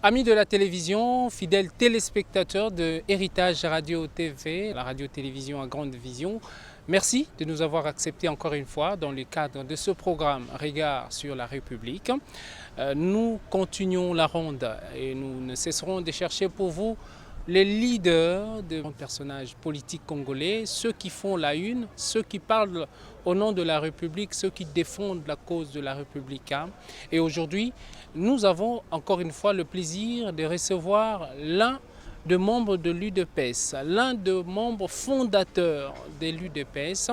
Amis de la télévision, fidèles téléspectateurs de Héritage Radio TV, la radio-télévision à grande vision, merci de nous avoir acceptés encore une fois dans le cadre de ce programme Regard sur la République. Nous continuons la ronde et nous ne cesserons de chercher pour vous les leaders de personnages politiques congolais, ceux qui font la une, ceux qui parlent au nom de la République, ceux qui défendent la cause de la République. Et aujourd'hui, nous avons encore une fois le plaisir de recevoir l'un des membres de l'UDPS, l'un des membres fondateurs de l'UDPS.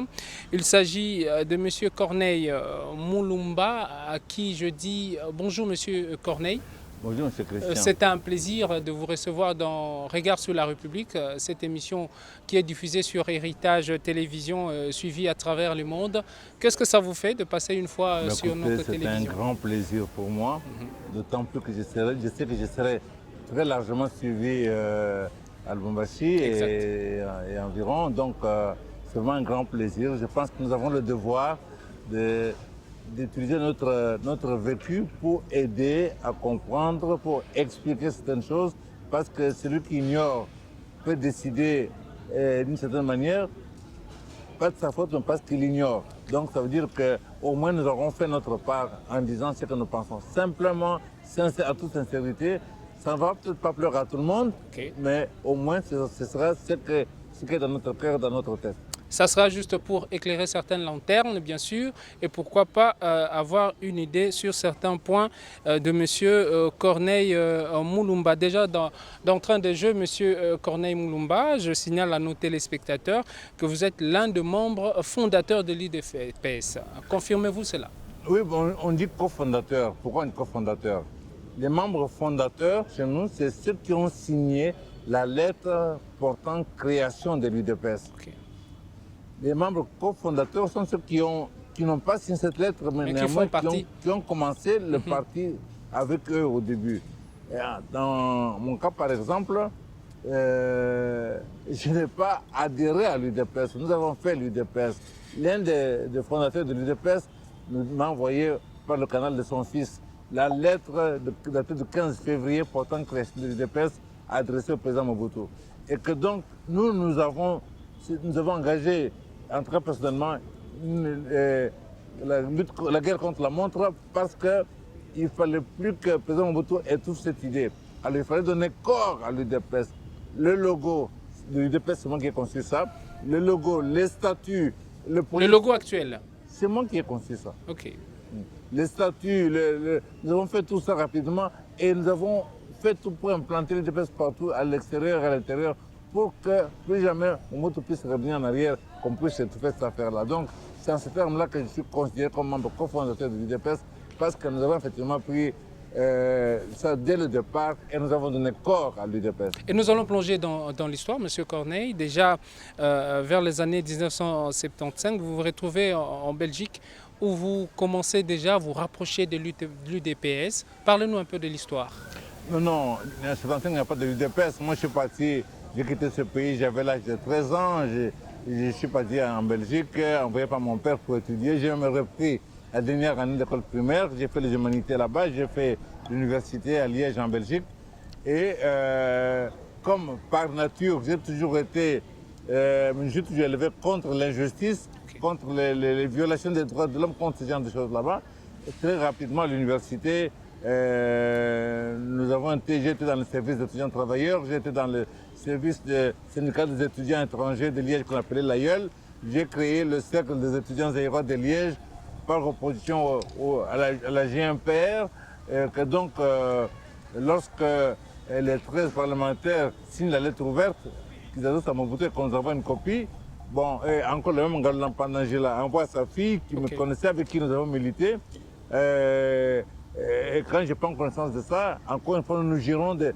Il s'agit de M. Corneille Mulumba, à qui je dis bonjour M. Corneille. Bonjour, M. Christian. C'est un plaisir de vous recevoir dans Regard sur la République, cette émission qui est diffusée sur Héritage Télévision, suivie à travers le monde. Qu'est-ce que ça vous fait de passer une fois sur notre télévision? C'est un grand plaisir pour moi, d'autant plus que je sais que je serai très largement suivi à Lubumbashi et environ. Donc, c'est vraiment un grand plaisir. Je pense que nous avons le devoir d'utiliser notre vécu pour aider à comprendre, pour expliquer certaines choses, parce que celui qui ignore peut décider d'une certaine manière, pas de sa faute, mais parce qu'il ignore. Donc ça veut dire qu'au moins nous aurons fait notre part en disant ce que nous pensons. Simplement, à toute sincérité, ça ne va peut-être pas pleurer à tout le monde, mais au moins ce sera ce qui est dans notre cœur, dans notre tête. Ça sera juste pour éclairer certaines lanternes, bien sûr, et pourquoi pas avoir une idée sur certains points de M. Corneille Mulumba. Déjà, d'entrée de jeu, M. Corneille Mulumba, je signale à nos téléspectateurs que vous êtes l'un des membres fondateurs de l'UDPS. Confirmez-vous cela? Oui, on dit cofondateur. Pourquoi un cofondateur? Les membres fondateurs chez nous, c'est ceux qui ont signé la lettre portant création de l'UDPS. Les membres cofondateurs sont ceux qui n'ont pas signé cette lettre, mais qui ont commencé le parti avec eux au début. Et dans mon cas, par exemple, je n'ai pas adhéré à l'UDPS. Nous avons fait l'UDPS. L'un des fondateurs de l'UDPS m'a envoyé par le canal de son fils la lettre datée du 15 février portant création de l'UDPS adressée au président Mobutu. Et que donc, nous avons engagé, en tout cas personnellement, la guerre contre la montre, parce qu'il ne fallait plus que le président Mobutu étouffe cette idée. Alors il fallait donner corps à l'UDPS. Le logo de l'UDPS, c'est moi qui ai conçu ça. Le logo, les statuts. Le logo actuel? C'est moi qui ai conçu ça. Ok. Les statuts, nous avons fait tout ça rapidement et nous avons fait tout pour implanter l'UDPS partout, à l'extérieur et à l'intérieur, pour que plus jamais Mobutu puisse revenir en arrière, qu'on puisse étouffer cette affaire-là. Donc, c'est en ce terme-là que je suis considéré comme membre cofondateur de l'UDPS, parce que nous avons effectivement pris ça dès le départ et nous avons donné corps à l'UDPS. Et nous allons plonger dans l'histoire, M. Corneille. Déjà, vers les années 1975, vous vous retrouvez en Belgique, où vous commencez déjà à vous rapprocher de l'UDPS. Parlez-nous un peu de l'histoire. Non, en 1975, il n'y a pas de l'UDPS. Moi, je suis parti, j'ai quitté ce pays, j'avais l'âge de 13 ans. Je suis parti en Belgique, envoyé par mon père pour étudier. J'ai même repris la dernière année d'école primaire. J'ai fait les humanités là-bas, j'ai fait l'université à Liège en Belgique. Et comme par nature, j'ai toujours été élevé contre l'injustice, contre les violations des droits de l'homme, contre ce genre de choses là-bas. Très rapidement à l'université, j'étais dans le service d'étudiants travailleurs, j'étais dans le service du syndicat des étudiants étrangers de Liège qu'on appelait l'AIEL. J'ai créé le cercle des étudiants aérois de Liège par opposition à la GMPR. Que donc, lorsque les 13 parlementaires signent la lettre ouverte, qu'ils adressent à Mobutu et qu'on nous envoie une copie, bon, et encore le même Ngaloulan Pandangela envoie sa fille qui me connaissait, avec qui nous avons milité. Et quand je prends connaissance de ça, encore une fois, nous nous girons de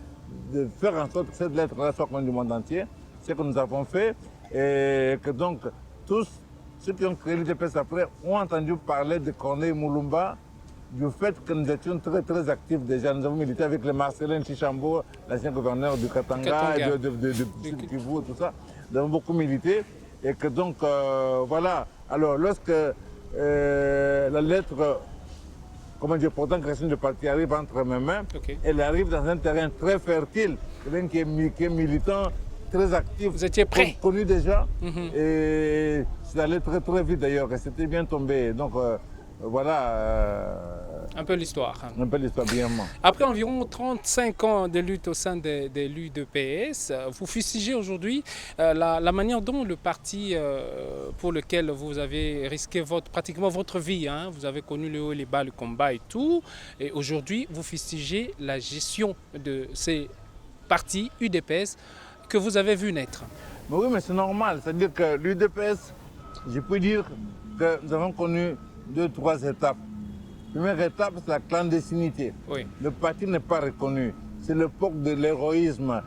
faire en sorte que cette lettre-là soit connue du monde entier. C'est ce que nous avons fait. Et que donc, tous ceux qui ont créé l'UDPS après ont entendu parler de Corneille Mulumba, du fait que nous étions très très actifs déjà. Nous avons milité avec le Marcelin Chichambo, l'ancien gouverneur du Katanga, de Kivu, tout ça. Nous avons beaucoup milité. Et que donc, voilà. Alors, lorsque la lettre comment dire, pourtant que la création du parti arrive entre mes mains, elle arrive dans un terrain très fertile, quelqu'un qui est militant, très actif. Vous étiez prêt? Connu déjà, et c'est allé très très vite d'ailleurs, et c'était bien tombé. Donc voilà. Un peu l'histoire. Un peu l'histoire, brièvement. Après environ 35 ans de lutte au sein des l'UDPS, vous fustigez aujourd'hui la manière dont le parti pour lequel vous avez risqué pratiquement votre vie, hein, vous avez connu le haut et les bas, le combat et tout, et aujourd'hui vous fustigez la gestion de ces partis UDPS que vous avez vu naître. Mais oui, mais c'est normal, c'est-à-dire que l'UDPS, je peux dire que nous avons connu 2-3 étapes. La première étape, c'est la clandestinité. Oui. Le parti n'est pas reconnu. C'est l'époque de l'héroïsme.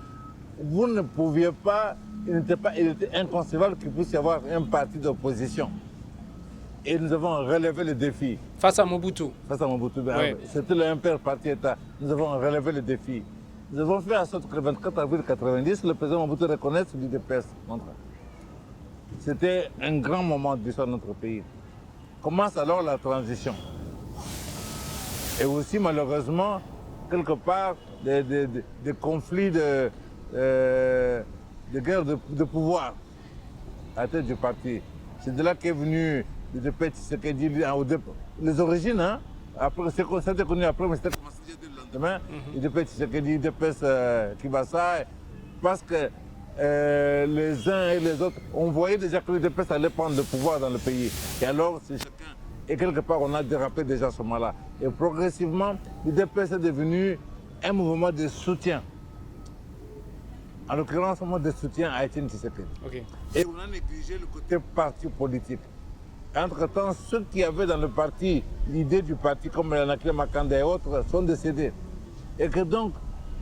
Vous ne pouviez pas, il était inconcevable qu'il puisse y avoir un parti d'opposition. Et nous avons relevé le défi. Face à Mobutu. Face à Mobutu. Oui. C'était le impère parti-État. Nous avons relevé le défi. Nous avons fait en sorte que le 24 avril 1990, le président Mobutu reconnaisse l'UDPS. C'était un grand moment de l'histoire de notre pays. Commence alors la transition. Et aussi, malheureusement, quelque part, des conflits de guerre de pouvoir à la tête du parti. C'est de là qu'est venu l'UDPS Tshisekedi, les origines, hein. Après, c'était connu après, mais c'était commencé dès le lendemain. l'UDPS Tshisekedi, l'UDPS Kibasa, parce que les uns et les autres, on voyait déjà que l'UDPS allait prendre le pouvoir dans le pays. Et alors, c'est chacun. Et quelque part, on a dérapé déjà à ce moment-là. Et progressivement, l'UDPS est devenu un mouvement de soutien. En l'occurrence, un mouvement de soutien à Etienne Tshisekedi. Et on a négligé le côté parti politique. Entre-temps, ceux qui avaient dans le parti l'idée du parti, comme Lanakile Makanda et autres, sont décédés. Et que donc,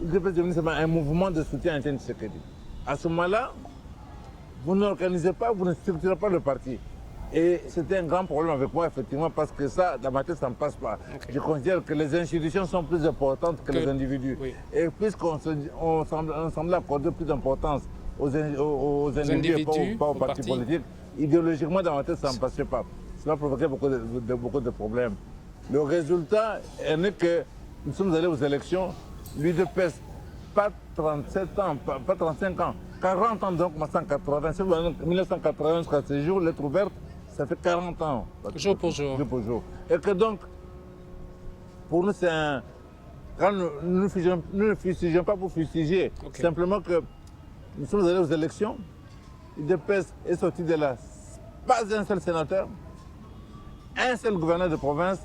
l'UDPS est devenu un mouvement de soutien à Etienne Tshisekedi. À ce moment-là, vous n'organisez pas, vous ne structurez pas le parti. Et c'était un grand problème avec moi, effectivement, parce que ça, dans ma tête, ça ne passe pas. Je considère que les institutions sont plus importantes que les individus. Oui. Et puisqu'on semblait accorder plus d'importance aux individus et pas aux partis politiques, idéologiquement, dans ma tête, ça ne passait pas. Cela a provoqué beaucoup de problèmes. Le résultat est que nous sommes allés aux élections, l'UDPS, pas 37 ans, pas 35 ans, 40 ans donc, 1980 jusqu'à ce jour, lettre ouverte, ça fait 40 ans. Jour pour jour. Jour pour jour. Et que donc, pour nous, c'est un... Quand nous ne fustigeons pas pour fustiger, simplement que nous sommes allés aux élections, l'UDPS est sorti de là, pas un seul sénateur, un seul gouverneur de province,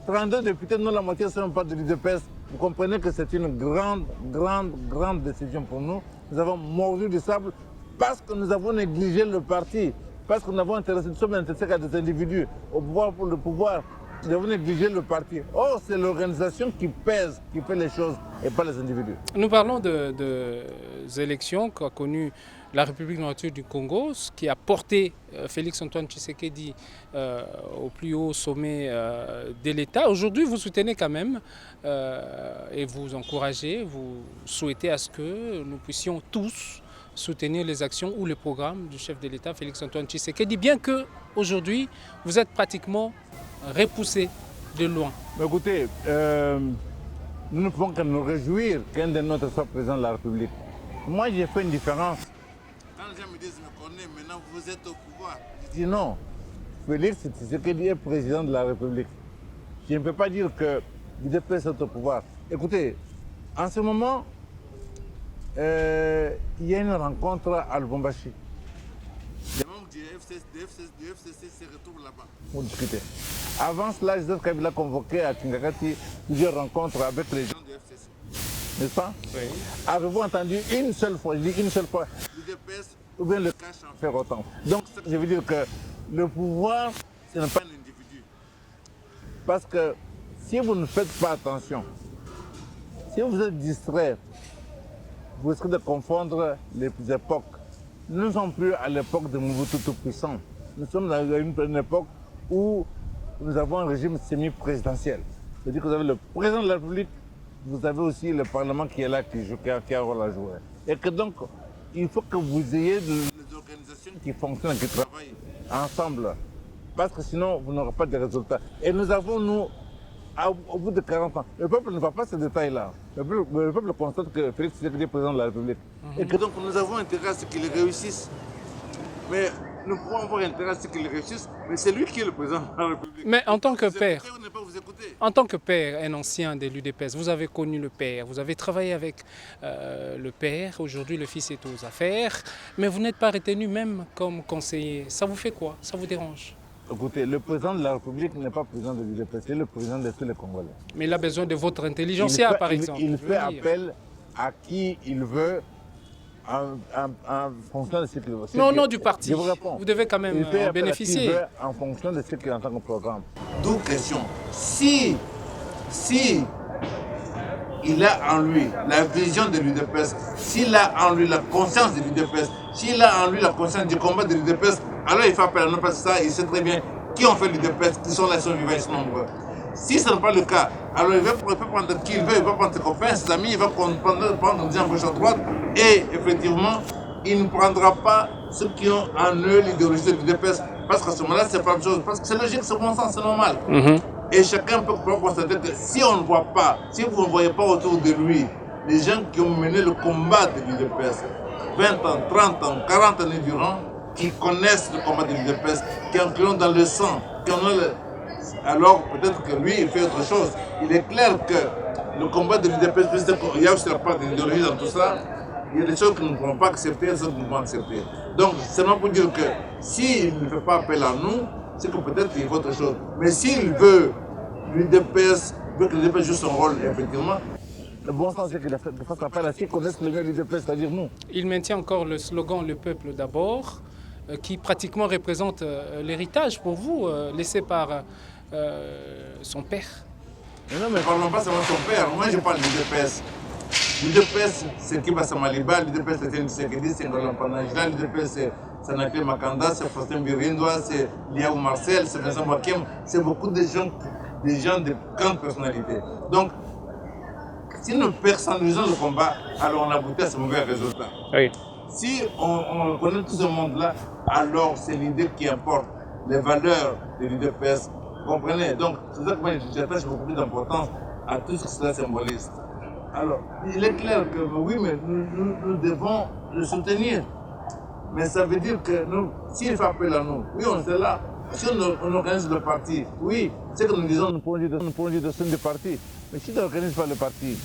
32 députés, non la moitié ne sont pas de l'UDPS. Vous comprenez que c'est une grande décision pour nous. Nous avons mordu du sable parce que nous avons négligé le parti, parce que nous sommes intéressés à des individus au pouvoir pour le pouvoir. Nous avons négligé le parti. Or, c'est l'organisation qui pèse, qui fait les choses et pas les individus. Nous parlons des élections qu'a connues la République démocratique du Congo, ce qui a porté Félix-Antoine Tshisekedi au plus haut sommet de l'État. Aujourd'hui, vous soutenez quand même et vous encouragez, vous souhaitez à ce que nous puissions tous soutenir les actions ou les programmes du chef de l'État, Félix-Antoine Tshisekedi, bien que aujourd'hui vous êtes pratiquement repoussé de loin. Mais écoutez, nous ne pouvons que nous réjouir qu'un de nôtres soit président de la République. Moi, j'ai fait une différence. Quand les gens me disent, me connaissez, maintenant vous êtes au pouvoir. Je dis non, Félix Tshisekedi est président de la République. Je ne peux pas dire que l'UDPS est au pouvoir. Écoutez, en ce moment, il y a une rencontre à Lubumbashi. Les membres du FCC se retrouvent là-bas pour discuter. Avant cela, Joseph Kabila a convoqué à Kingakati plusieurs rencontres avec les gens du FCC. N'est-ce pas? Oui. Avez-vous entendu une seule fois, je dis une seule fois, l'UDPS ou bien le cash en faire autant? Donc, je veux dire que le pouvoir, ce n'est pas un individu. Parce que si vous ne faites pas attention, si vous êtes distrait, vous risquez de confondre les époques. Nous ne sommes plus à l'époque de Mobutu Tout-Puissant. Nous sommes dans une époque où nous avons un régime semi-présidentiel. C'est-à-dire que vous avez le président de la République, vous avez aussi le Parlement qui est là, qui a un rôle à jouer. Et que donc, il faut que vous ayez des organisations qui fonctionnent, qui travaillent ensemble. Parce que sinon, vous n'aurez pas de résultats. Et nous avons, nous, au bout de 40 ans, le peuple ne voit pas ces détails-là. Le peuple constate que Félix Tshisekedi est président de la République. Et que donc nous avons intérêt à ce qu'il réussisse. Mais nous pouvons avoir intérêt à ce qu'il réussisse, mais c'est lui qui est le président de la République. Mais en tant que père, Vous ne pas vous écouter. en tant que père, un ancien de l'UDPS, vous avez connu le père, vous avez travaillé avec le père, aujourd'hui le fils est aux affaires, mais vous n'êtes pas retenu même comme conseiller. Ça vous fait quoi? Ça vous dérange? Écoutez, le président de la République n'est pas président de l'UDPS, c'est le président de tous les Congolais. Mais il a besoin de votre intelligentsia, par exemple. Il fait appel à qui il veut en fonction de ce qu'il veut. Non, non, du parti. Je vous réponds. Vous devez quand même Il fait en appel à qui il bénéficier. veut en fonction de ce qu'il entend comme programme. D'où question. Si il a en lui la vision de l'UDPS, s'il a en lui la conscience de l'UDPS, s'il a en lui la conscience du combat de l'UDPS, alors il fait appel à nous parce que ça, il sait très bien qui ont fait l'UDPS, qui sont là, ils sont vivants, ils sont nombreux. Si ce n'est pas le cas, alors il peut prendre qui il veut, il va prendre ses copains, ses amis, il va prendre des gens à gauche à droite, et effectivement, il ne prendra pas ceux qui ont en eux l'idéologie de l'UDPS, parce qu'à ce moment-là, c'est pas la même chose, parce que c'est logique, c'est bon sens, c'est normal. Et chacun peut constater que si on ne voit pas, si vous ne voyez pas autour de lui les gens qui ont mené le combat de l'UDPS, 20 ans, 30 ans, 40 années durant, qui connaissent le combat de l'UDPS, qui ont dans le sang, alors peut-être que lui, il fait autre chose. Il est clair que le combat de l'UDPS, il y a aussi la part de l'idéologie dans tout ça, il y a des choses que nous ne pouvons pas accepter, des choses que nous pouvons accepter. Donc, c'est seulement pour dire que s'il ne fait pas appel à nous, c'est que peut-être il faut autre chose. Mais s'il veut l'UDPS, veut que l'UDPS joue son rôle, effectivement, le bon sens, c'est qu'il fasse appel à ceux qui connaissent le mieux l'UDPS, c'est-à-dire nous. Il maintient encore le slogan « Le peuple d'abord », qui pratiquement représente l'héritage pour vous, laissé par son père. Mais non, mais parlons pas seulement de son père. Moi, je parle de l'UDPS. L'UDPS, c'est Kiba Samaliba, l'UDPS, c'est Félix Tshisekedi, c'est Ngolan Panajla, l'UDPS, c'est Sanakle Makanda, c'est Faustin Birindwa, c'est Liaou Marcel, c'est Vincent Wakem, c'est beaucoup de gens de grandes personnalités. Donc, si nous personnalisons le combat, alors on aboutit à ce mauvais résultat. Oui. Si on connaît tout ce monde-là, alors c'est l'idée qui importe, les valeurs de l'UDPS. Vous comprenez? Donc, c'est ça que moi j'attache beaucoup plus d'importance à tout ce que cela symbolise. Alors, il est clair que oui, mais nous devons le soutenir. Mais ça veut dire que s'il fait appel à nous, oui, on est là. Si on organise le parti, oui, c'est que nous disons, nous pouvons dire de son du parti. Mais si tu n'organises pas le parti,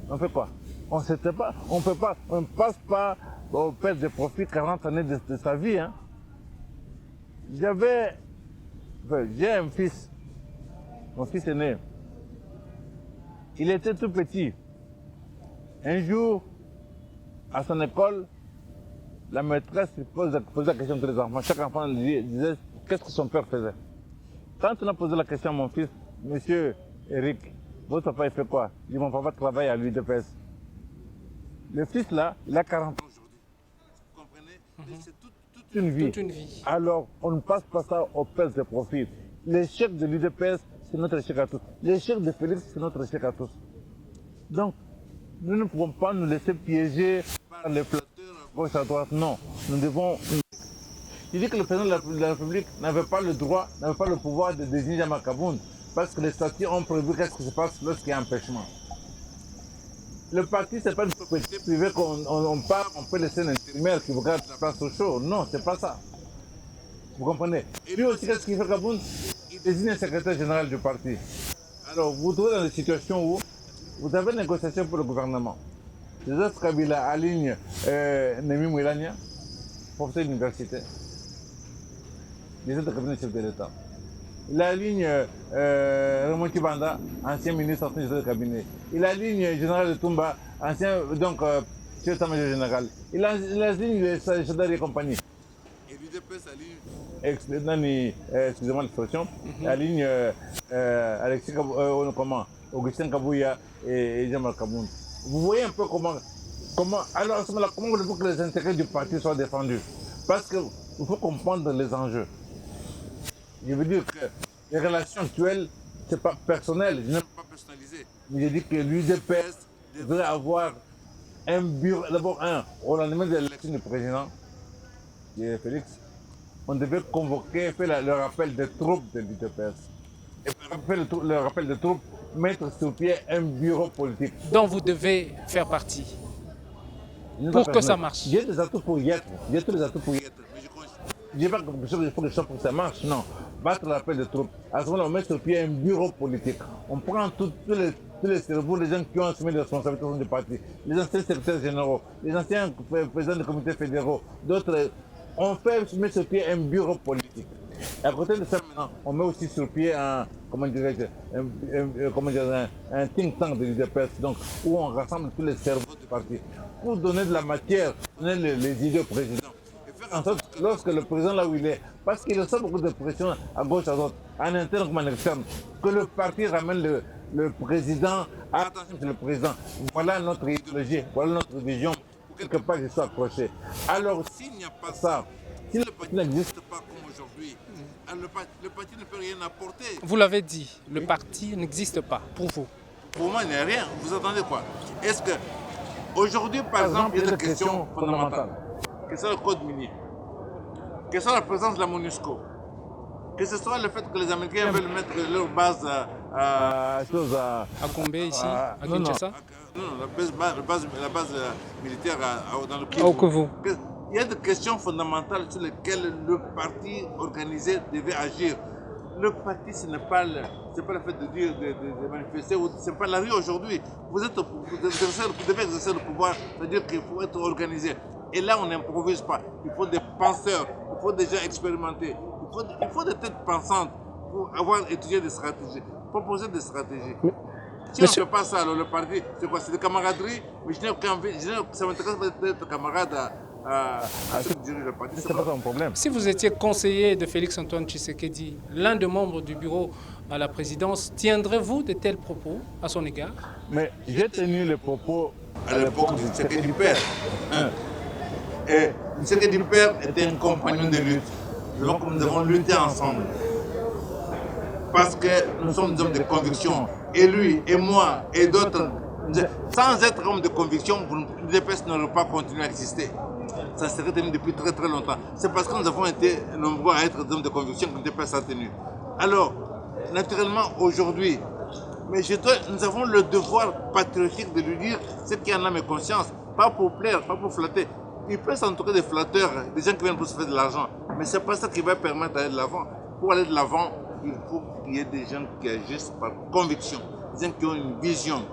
on fait quoi? On ne sait pas, on peut pas, on ne passe pas au perdre des profits 40 années de sa vie. Hein. J'ai un fils, mon fils est né. Il était tout petit. Un jour, à son école, la maîtresse posait la question à tous les enfants. Chaque enfant disait qu'est-ce que son père faisait. Quand on a posé la question à mon fils, monsieur Eric, votre papa il fait quoi? Il dit mon papa travaille à l'UDPS. Le fils là, il a 40 ans aujourd'hui. Vous comprenez? C'est toute une vie. Toute une vie. Alors, on ne passe pas ça au perte de profit. L'échec de l'UDPS, c'est notre échec à tous. L'échec de Félix, c'est notre échec à tous. Donc, nous ne pouvons pas nous laisser piéger par les flatteurs à gauche à droite. Non, nous devons... Il dit que le président de la République n'avait pas le droit, n'avait pas le pouvoir de désigner Jean-Marc Kaboun parce que les statuts ont prévu qu'est-ce qui se passe lorsqu'il y a empêchement. Le parti, ce n'est pas une propriété privée qu'on part, on peut laisser un intérimaire qui vous garde la place au chaud. Non, c'est pas ça. Vous comprenez? Et lui aussi, qu'est-ce qu'il fait Kaboun? Il désigne un secrétaire général du parti. Alors, vous vous trouvez dans une situation où vous avez une négociation pour le gouvernement. Joseph Kabila aligne Némi Mouilania, professeur d'université, directeur de cabinet chef de l'État. Il aligne Raymond Kibanda, ancien ministre en de cabinet. Il aligne Général de Toumba, ancien chef d'état-major général. Il aligne les Chadari et compagnie. Et l'UDPS aligne, excusez-moi l'expression, aligne Alexis Augustin Kabouya et Jean-Marc Kaboun. Vous voyez un peu comment alors à ce moment-là, comment voulez-vous que les intérêts du parti soient défendus? Parce qu'il faut comprendre les enjeux. Je veux dire que les relations actuelles, ce n'est pas personnel, je n'aime pas personnaliser. Mais je dis que l'UDPS devrait avoir un bureau. D'abord, au lendemain de l'élection du président, qui est Félix, on devait convoquer, faire le rappel des troupes de l'UDPS. le rappel de troupes, mettre sur pied un bureau politique. Dont vous devez faire partie pour que ça marche. J'ai des atouts pour y être. J'ai tous les atouts pour y être. Mais je n'ai pas quelque chose qu'il faut que je fasse pour que ça marche. Non. Battre le rappel de troupes. À ce moment-là, on met sur pied un bureau politique. On prend tous les cerveaux, les gens qui ont assumé les responsabilités du parti, les anciens secrétaires généraux, les anciens présidents des comités fédéraux, d'autres. On met sur pied un bureau politique. Et à côté de ça, maintenant, on met aussi sur pied un think tank de l'UDPS, donc où on rassemble tous les cerveaux du parti pour donner de la matière, donner les idées au président. Et faire en sorte que lorsque le président là où il est, parce qu'il reçoit beaucoup de pression à gauche, à droite, en interne comme en externe, que le parti ramène le président, attention c'est le président, voilà notre idéologie, voilà notre vision, pour quelque part qu'il soit accroché. Alors s'il n'y a pas ça, si le parti n'existe pas comme aujourd'hui, le parti ne peut rien apporter. Vous l'avez dit, le parti n'existe pas pour vous. Pour moi, il n'y a rien. Vous attendez quoi? Est-ce que aujourd'hui, par exemple, il y a des questions fondamentales. Que ce soit le code minier, que ce soit la présence de la MONUSCO, que ce soit le fait que les Américains veulent mettre leur base à Gombe ici, à Kinshasa. Non, la base militaire dans le Kivu. Au Kivu. Il y a des questions fondamentales sur lesquelles le parti organisé devait agir. Le parti, ce n'est pas le fait de dire, de manifester, ce n'est pas la rue aujourd'hui. Vous devez exercer le pouvoir, c'est-à-dire qu'il faut être organisé. Et là, on n'improvise pas. Il faut des penseurs, il faut des gens expérimentés, il faut des têtes pensantes pour avoir étudié des stratégies, proposer des stratégies. Si on ne fait pas ça, alors le parti, c'est quoi? C'est de camaraderie, mais ça m'intéresse pas d'être camarade à ceux qui dirigent le parti. C'est pas un problème. Si vous étiez conseiller de Félix-Antoine Tshisekedi, l'un des membres du bureau à la présidence, tiendrez-vous de tels propos à son égard? Mais j'ai tenu les propos à l'époque du Tshisekedi père. Et Tshisekedi père était un compagnon de lutte. Donc nous devons lutter ensemble. Parce que nous sommes des hommes de conviction. Et lui, et moi, et d'autres, sans être hommes de conviction, l'UDPS n'aurait pas continué à exister. Ça serait tenu depuis très très longtemps. C'est parce que nous avons été nombreux à être des hommes de conviction que l'UDPS a tenu. Alors, naturellement, aujourd'hui, nous avons le devoir patriotique de lui dire ce qu'il y en a mes consciences, pas pour plaire, pas pour flatter. Il peut s'entourer des flatteurs, des gens qui viennent pour se faire de l'argent, mais ce n'est pas ça qui va permettre d'aller de l'avant. Pour aller de l'avant, il faut qu'il y ait des gens qui agissent par conviction, des gens qui ont une vision.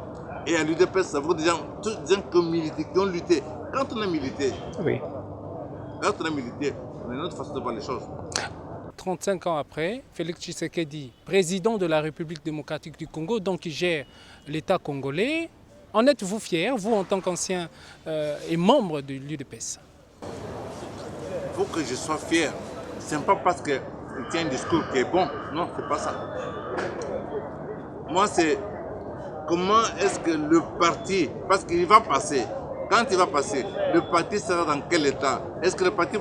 Et à l'UDPS, ça vaut des gens qui ont milité, qui ont lutté. Quand on a milité, oui. Quand on a milité, on a une autre façon de voir les choses. 35 ans après, Félix Tshisekedi, président de la République démocratique du Congo, donc qui gère l'État congolais, en êtes-vous fier, vous en tant qu'ancien et membre de l'UDPS? Il faut que je sois fier. Ce n'est pas parce qu'il tient un discours qui est bon. Non, ce n'est pas ça. Moi, c'est comment est-ce que le parti, parce qu'il va passer, quand il va passer, le parti sera dans quel état? Est-ce que le parti,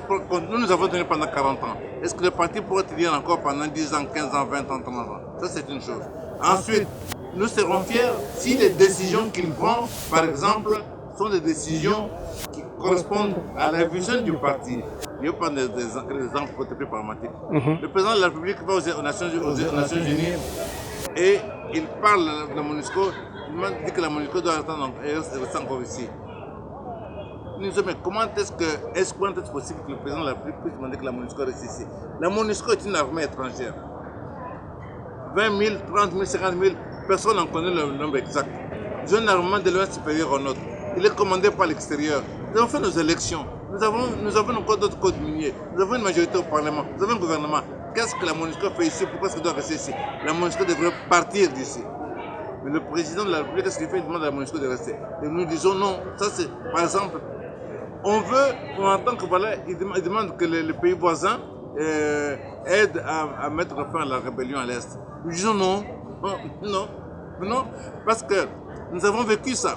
nous avons tenu pendant 40 ans, est-ce que le parti pourra tenir encore pendant 10 ans, 15 ans, 20 ans, 30 ans? Ça, c'est une chose. Ensuite, nous serons fiers si les décisions qu'il prend, par exemple, sont des décisions qui correspondent à la vision du parti. Je vais prendre des exemples peut-être plus pragmatiques. Le président de la République va aux Nations Unies et il parle de la MONUSCO, il dit que la MONUSCO doit rester encore ici. Nous disons, mais comment est-ce possible que le président de la République puisse demander que la MONUSCO reste ici? La MONUSCO est une armée étrangère. 20 000, 30 000, 50 000, personne n'en connaît le nombre exact. C'est un armement de loin supérieur au nôtre. Il est commandé par l'extérieur. Nous avons fait nos élections. Nous avons encore d'autres codes miniers. Nous avons une majorité au Parlement. Nous avons un gouvernement. Qu'est-ce que la MONUSCO fait ici? Pourquoi est-ce qu'elle doit rester ici? La MONUSCO devrait partir d'ici. Mais le président de la République, qu'est-ce qu'il fait? Il demande à la MONUSCO de rester. Et nous disons non. Ça, c'est, par exemple, on entend que voilà, il demande que les pays voisins aident à mettre fin à la rébellion à l'Est. Nous disons non, non, parce que nous avons vécu ça.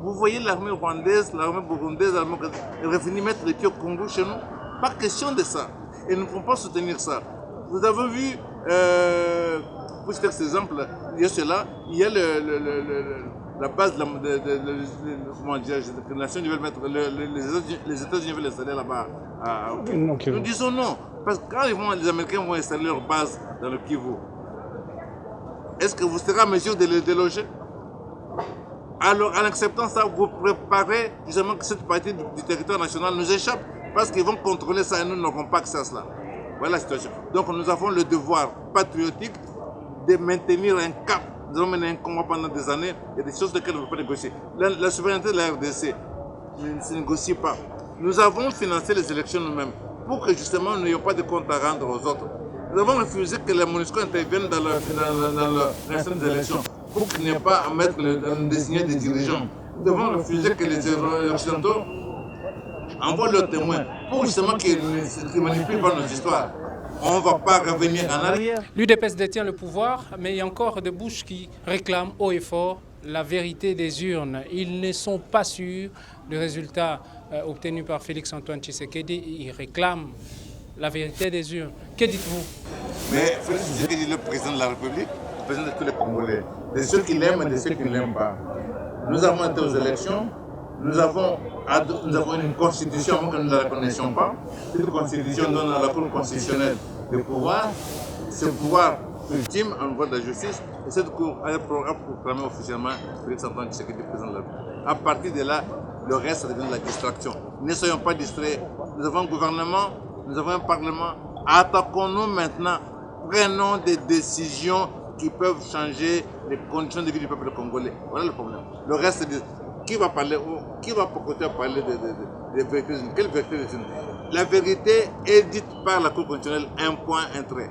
Vous voyez l'armée rwandaise, l'armée burundaise, l'armée revenir mettre les pieds au Congo chez nous. Pas question de ça. Et nous ne pouvons pas soutenir ça. Vous avez vu, pour citer cet exemple, il y a cela, il y a la base de la Nation veulent mettre, les États-Unis veulent installer là-bas. Nous disons non, parce que quand les Américains vont installer leur base dans le Kivu, est-ce que vous serez en mesure de les déloger? Alors, en acceptant ça, vous préparez justement que cette partie du territoire national nous échappe, parce qu'ils vont contrôler ça et nous n'aurons pas accès à cela. Voilà la situation. Donc, nous avons le devoir patriotique de maintenir un cap. Nous avons mené un combat pendant des années. Il y a des choses desquelles on ne peut pas négocier. La souveraineté de la RDC ne se négocie pas. Nous avons financé les élections nous-mêmes pour que justement nous n'ayons pas de compte à rendre aux autres. Nous avons refusé que les MONUSCO interviennent dans l'organisation des élections pour qu'il n'y ait pas à mettre désigner des dirigeants. Nous devons refuser que les Occidentaux envoient leurs témoins pour justement qu'ils ne manipulent pas notre histoire. On ne va pas revenir en arrière. L'UDPS détient le pouvoir, mais il y a encore des bouches qui réclament haut et fort la vérité des urnes. Ils ne sont pas sûrs du résultat obtenu par Félix-Antoine Tshisekedi. Ils réclament la vérité des urnes. Que dites-vous? Mais Félix Tshisekedi est le président de la République, le président de tous les Congolais, de ceux qui l'aiment et de ceux qui ne l'aiment pas. Nous avons été aux élections, nous avons une constitution que nous ne la connaissions pas. Cette constitution donne à la Cour constitutionnelle le pouvoir, ce pouvoir ultime en voie de la justice, et cette Cour a proclamé officiellement Félix-Antoine Tshisekedi président de la République. À partir de là, le reste devient de la distraction. Ne soyons pas distraits. Nous avons un gouvernement, nous avons un parlement. Attaquons-nous maintenant. Prenons des décisions qui peuvent changer les conditions de vie du peuple congolais. Voilà le problème. Le reste, qui va parler, qui va continuer à parler de vérité? Quelle vérité? La vérité est dite par la Cour constitutionnelle, un point, un trait.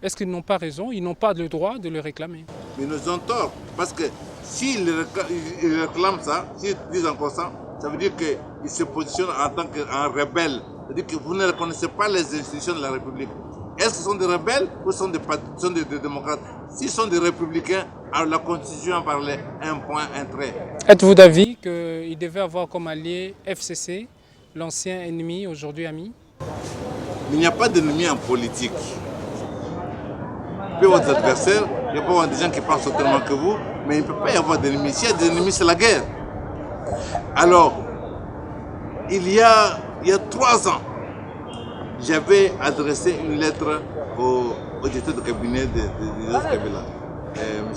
Est-ce qu'ils n'ont pas raison? Ils n'ont pas le droit de le réclamer. Ils nous ont tort, parce que s'ils réclament ça, s'ils disent encore ça, ça veut dire qu'ils se positionnent en tant qu'un rebelle. C'est-à-dire que vous ne reconnaissez pas les institutions de la République. Est-ce que ce sont des rebelles ou ce sont des démocrates? S'ils sont des républicains, alors la Constitution en parlait, un point, un trait. Êtes-vous d'avis qu'ils devaient avoir comme allié FCC, l'ancien ennemi, aujourd'hui ami? Il n'y a pas d'ennemi en politique. Il peut y avoir des adversaires, il peut y avoir des gens qui pensent autrement que vous, mais il ne peut pas y avoir d'ennemis. S'il y a des ennemis, c'est la guerre. Alors, il y a 3 ans, j'avais adressé une lettre au directeur de cabinet de Joseph Kabila, M.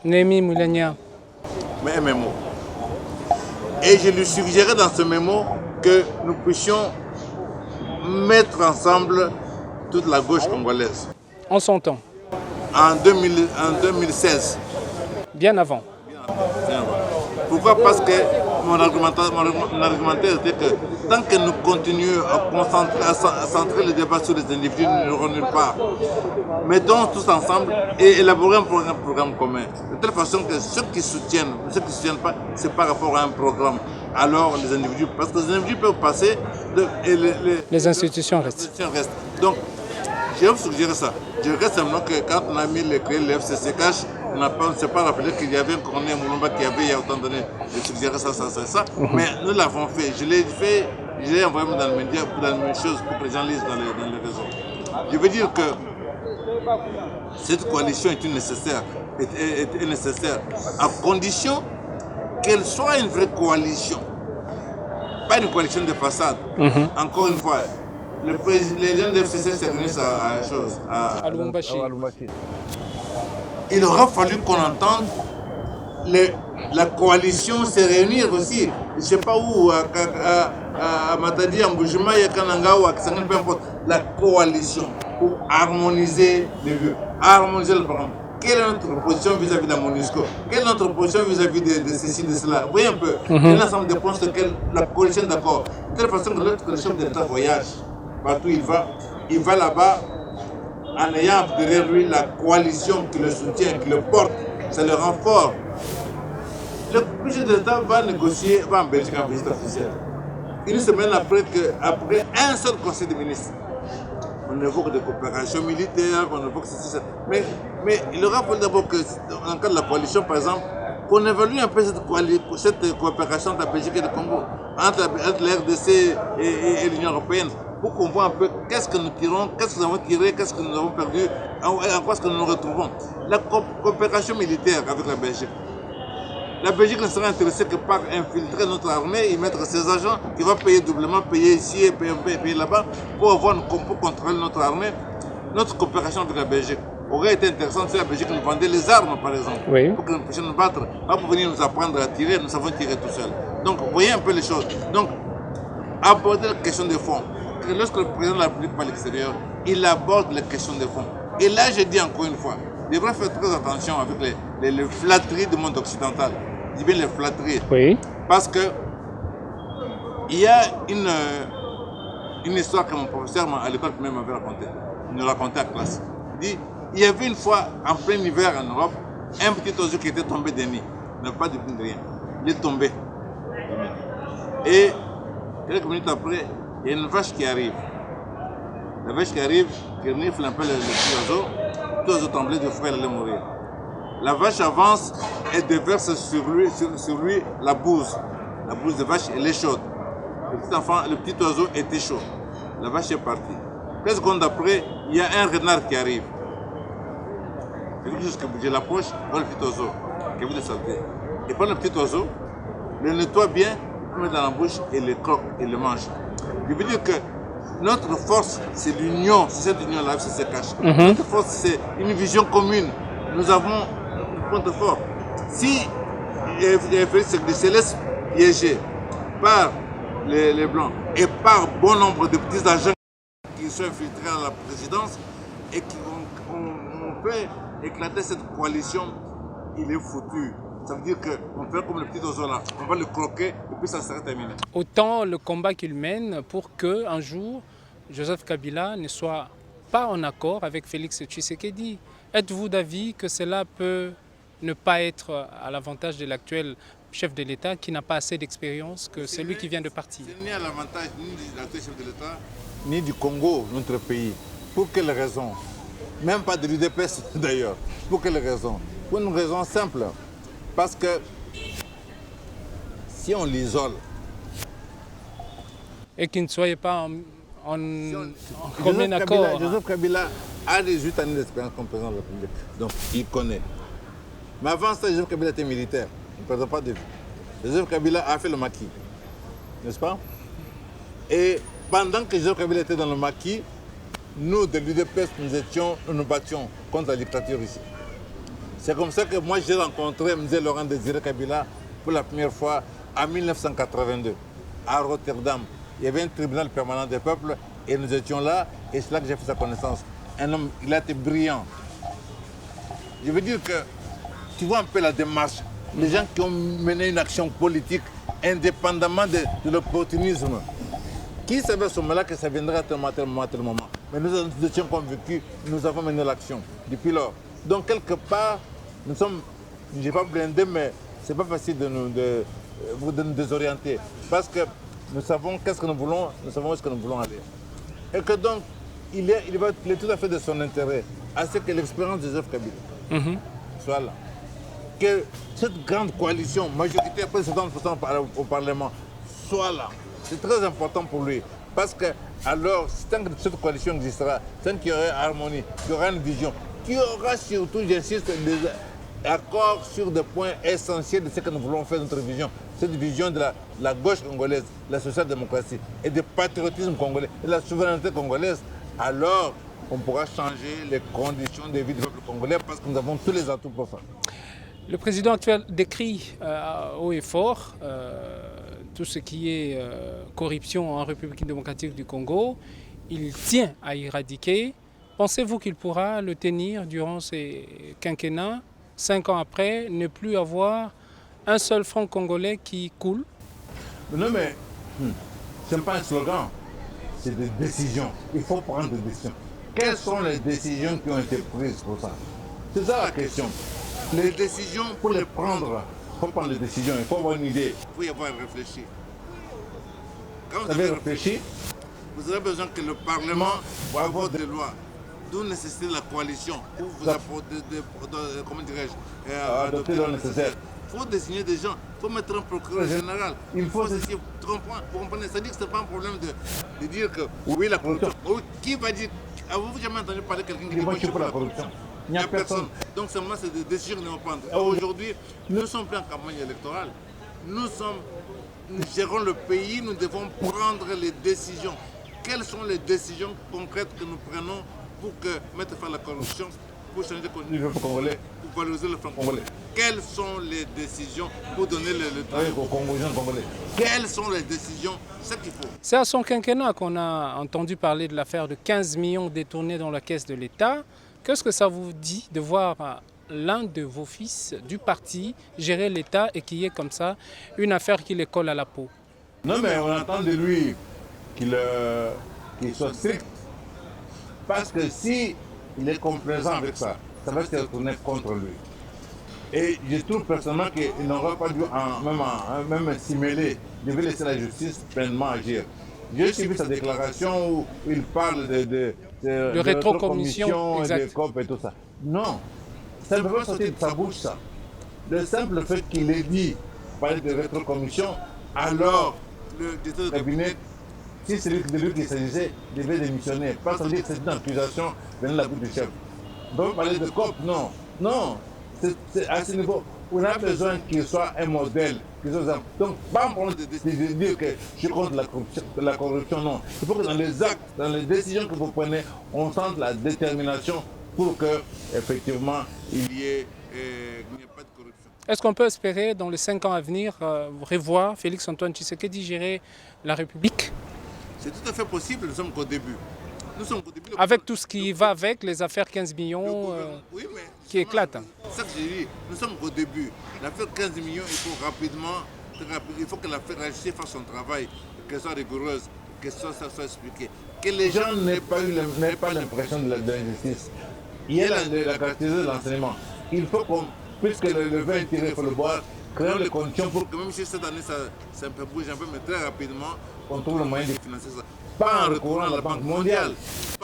Némi Moulania. Un mémo. Et je lui suggérais dans ce mémo que nous puissions mettre ensemble toute la gauche congolaise. En son temps. En 2016. Bien avant. Pourquoi? Parce que mon argumentaire était que tant que nous continuons à centrer le débat sur les individus, nous n'irons nulle part. Mettons tous ensemble et élaborer un programme commun. De telle façon que ceux qui soutiennent pas, c'est par rapport à un programme. Alors les individus, parce que les individus peuvent passer et les institutions restent. Donc, je vais vous suggérer ça. Je regrette simplement que quand on a créé le FCCH, on ne s'est pas rappelé qu'il y avait un colonel Moulomba qui avait il y a autant d'années suggéré ça. Mais nous l'avons fait. Je l'ai envoyé dans les médias, dans les mêmes choses pour que les gens lisent dans les réseaux. Je veux dire que cette coalition est nécessaire à condition qu'elle soit une vraie coalition. Pas une coalition de façade. Encore une fois, les gens de FCC se réunissent à Lubumbashi. Il aura fallu qu'on entende la coalition se réunir aussi. Je ne sais pas où, à Matadi, à Mboujima, à Kananga ou à Kisangani, peu importe. La coalition pour harmoniser les lieux, harmoniser le programme. Quelle est notre position vis-à-vis de la MONUSCO? Quelle est notre position vis-à-vis de ceci, de cela? Vous voyez un peu, l'ensemble des points sur lesquels la coalition est d'accord. De telle façon que notre chef d'État voyage. Partout il va là-bas en ayant derrière lui la coalition qui le soutient, qui le porte, ça le rend fort. Le chef d'État va négocier, va en Belgique en visite officielle. Une semaine après un seul conseil des ministres, on évoque des coopérations militaires, on évoque ceci, ça. Mais il aura fallu d'abord que, dans le cas de la coalition par exemple, qu'on évalue un peu cette coopération entre la Belgique et le Congo, entre la RDC et l'Union européenne, pour qu'on voit un peu qu'est-ce que nous tirons, qu'est-ce que nous avons tiré, qu'est-ce que nous avons perdu, en quoi est-ce que nous nous retrouvons. La coopération militaire avec la Belgique. La Belgique ne sera intéressée que par infiltrer notre armée et mettre ses agents qui vont payer doublement, payer ici et payer là-bas pour contrôler notre armée, notre coopération avec la Belgique. aurait été intéressant si la Belgique nous vendait les armes, par exemple, Oui. pour que nous puissions nous battre, pas pour venir nous apprendre à tirer, nous savons tirer tout seuls. Donc, voyez un peu les choses. Donc, aborder la question des fonds. Que lorsque le président de la République va à l'extérieur, il aborde les questions des fonds. Et là, je dis encore une fois, il devrait faire très attention avec les flatteries du monde occidental. Je dis bien les flatteries. Oui. Parce que il y a une histoire que mon professeur à l'école même m'avait racontée. Il nous racontait à classe. Il dit, il y avait une fois, en plein hiver en Europe, un petit oiseau qui était tombé des nids. Il n'a pas de rien. Il est tombé. Et quelques minutes après, il y a une vache qui arrive. La vache qui arrive, qui renifle un peu le petit oiseau tremblait de froid, elle allait mourir. La vache avance et déverse sur lui la bouse. La bouse de vache, elle est chaude. Le petit oiseau était chaud. La vache est partie. Quelques secondes après, il y a un renard qui arrive. Jusqu'à je l'approche, je vois le petit oiseau qui a vu de saleté. Il prend le petit oiseau, le nettoie bien, le met dans la bouche et le croque et le mange. Je veux dire que notre force, c'est l'union, c'est cette union-là qui se cache. Notre force, c'est une vision commune. Nous avons un point fort. Si Félix se laisse piéger par les Blancs et par bon nombre de petits agents qui sont infiltrés à la présidence et qui ont fait éclater cette coalition, il est foutu. Ça veut dire qu'on fait comme le petit oiseau là, on va le croquer et puis ça sera terminé. Autant le combat qu'il mène pour qu'un jour, Joseph Kabila ne soit pas en accord avec Félix Tshisekedi. Êtes-vous d'avis que cela peut ne pas être à l'avantage de l'actuel chef de l'État qui n'a pas assez d'expérience que celui qui vient de partir? C'est ni à l'avantage ni de l'actuel chef de l'État, ni du Congo, notre pays. Pour quelle raison? Même pas de l'UDPS d'ailleurs. Pour quelle raison? Pour une raison simple. Parce que si on l'isole... Et qu'il ne soit pas en commun accord. Joseph Kabila a 18 années d'expérience comme président de la République. Donc il connaît. Mais avant ça, Joseph Kabila était militaire. Il ne perdait pas de vue. Joseph Kabila a fait le maquis. N'est-ce pas? Et pendant que Joseph Kabila était dans le maquis, nous, de l'UDPS, nous nous battions contre la dictature ici. C'est comme ça que moi j'ai rencontré M. Laurent Désiré Kabila pour la première fois en 1982 à Rotterdam. Il y avait un tribunal permanent des peuples et nous étions là et c'est là que j'ai fait sa connaissance. Un homme, il a été brillant. Je veux dire que tu vois un peu la démarche. Les gens qui ont mené une action politique indépendamment de l'opportunisme. Qui savait à ce moment-là que ça viendrait à tel moment. Mais nous étions convaincus, nous avons mené l'action depuis lors. Donc quelque part, nous sommes, je n'ai pas blindé, mais ce n'est pas facile de nous désorienter. Parce que nous savons qu'est-ce que nous voulons, nous savons où est-ce que nous voulons aller. Et que donc, il est tout à fait de son intérêt à ce que l'expérience de Joseph Kabila soit là. Que cette grande coalition majoritaire, près de 70% au Parlement, soit là. C'est très important pour lui. Parce que alors, tant que cette coalition existera, tant qu'il y aura harmonie, qu'il y aura une vision, qu'il y aura surtout, j'insiste, des accords sur des points essentiels de ce que nous voulons faire, notre vision. Cette vision de la gauche congolaise, de la social-démocratie et du patriotisme congolais, et de la souveraineté congolaise, alors on pourra changer les conditions de vie du peuple congolais parce que nous avons tous les atouts pour ça. Le président actuel décrit haut et fort tout ce qui est corruption en République démocratique du Congo. Il tient à éradiquer. Pensez-vous qu'il pourra le tenir durant ces quinquennats, 5 ans après, ne plus avoir un seul franc congolais qui coule? Non mais, ce n'est pas un slogan, c'est des décisions. Il faut prendre des décisions. Quelles sont les décisions qui ont été prises pour ça? C'est ça la question. Les décisions, pour les prendre, il faut prendre les décisions, il faut avoir une idée. Il faut y avoir réfléchi. Quand vous avez réfléchi, vous avez besoin que le Parlement vote des lois. D'où nécessiter la coalition pour vous apporter, comment dirais-je, adopter le nécessaire. Il faut désigner des gens, il faut mettre un procureur général. Il faut ceci, vous comprenez, c'est-à-dire que ce n'est pas un problème de dire que oui, la corruption. Oui, qui va dire, avez-vous jamais entendu parler de quelqu'un qui dit moi je suis pour la corruption? Il n'y a personne. Donc seulement c'est des décisions que nous devons prendre. Aujourd'hui, nous sommes plus en campagne électorale. Nous gérons le pays, nous devons prendre les décisions. Quelles sont les décisions concrètes que nous prenons pour mettre fin à la corruption pour changer le peuple congolais, pour valoriser le franc congolais. Quelles sont les décisions pour donner le travail aux Congolais? Quelles sont les décisions? C'est ce qu'il faut. C'est à son quinquennat qu'on a entendu parler de l'affaire de 15 millions détournés dans la caisse de l'État. Qu'est-ce que ça vous dit de voir l'un de vos fils du parti gérer l'État et qu'il y ait comme ça une affaire qui les colle à la peau? Non, mais on attend de lui qu'il soit strict. Parce que si il est complaisant avec ça, ça va se retourner contre lui. Et je trouve personnellement qu'il n'aurait pas dû même s'y mêler. Il devait laisser la justice pleinement agir. J'ai suivi sa déclaration où il parle de rétrocommission, de COP et tout ça. Non, ça ne peut pas sortir de sa bouche, ça. Le simple fait qu'il ait dit parler de rétrocommission, alors le cabinet, si c'est de lui qu'il s'agissait, devait démissionner. Pas sans dire que c'est une accusation venant de la bouche du chef. On peut parler de COP, non. Non, c'est à ce niveau. On a besoin qu'il soit un modèle. Donc, pas en problème de dire que je suis contre la corruption, non. Il faut que dans les actes, dans les décisions que vous prenez, on sente la détermination pour que, effectivement, il n'y ait pas de corruption. Est-ce qu'on peut espérer, dans les 5 ans à venir, revoir Félix-Antoine Tshisekedi gérer la République? C'est tout à fait possible, nous sommes qu'au début. Avec tout ce qui va avec, les affaires 15 millions oui, mais qui éclatent. C'est ça que j'ai dit, nous sommes qu'au début. L'affaire 15 millions, il faut rapidement, il faut que l'affaire justice fasse son travail, qu'elle soit rigoureuse, que ça soit expliqué. Que les gens n'aient pas l'impression de l'injustice. Il y a la caractéristique de l'enseignement. Il faut qu'on, puisque le vin est tiré, il faut le boire, créons les conditions pour que même si cette année ça un peu bouge un peu, mais très rapidement, on trouve le moyen de financer ça. Pas en recourant à la Banque mondiale.